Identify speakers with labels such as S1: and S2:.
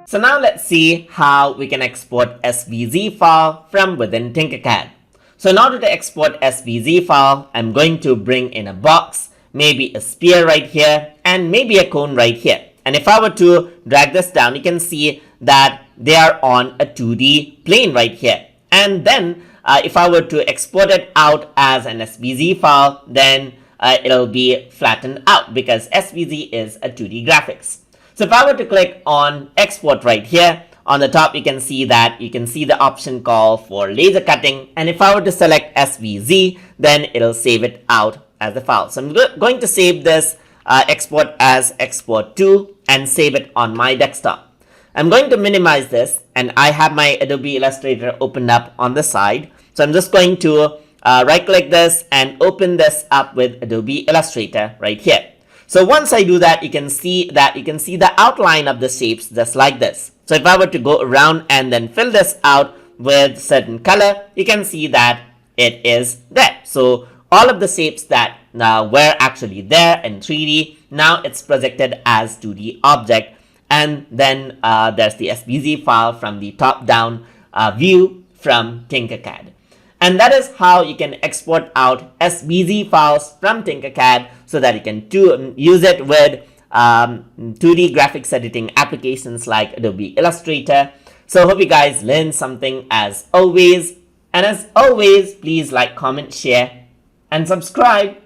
S1: So now let's see how we can export SVG file from within Tinkercad. So in order to export SVG file, I'm going to bring in a box, maybe a sphere right here, and maybe a cone right here. And if I were to drag this down, you can see that they are on a 2D plane right here. And then if I were to export it out as an SVG file, then it'll be flattened out because SVG is a 2D graphics. So if I were to click on export right here, on the top you can see the option called for laser cutting, and if I were to select SVG, then it'll save it out as the file. So I'm going to save this export as export to and save it on my desktop. I'm going to minimize this, and I have my Adobe Illustrator opened up on the side. So I'm just going to right click this and open this up with Adobe Illustrator right here. So once I do that, you can see the outline of the shapes just like this. So if I were to go around and then fill this out with certain color, you can see that it is there. So all of the shapes that were actually there in 3D, now it's projected as 2D object. And then there's the SVG file from the top-down view from Tinkercad. And that is how you can export out SVG files from Tinkercad so that you can use it with 2D graphics editing applications like Adobe Illustrator. So hope you guys learned something as always. And as always, please like, comment, share, and subscribe.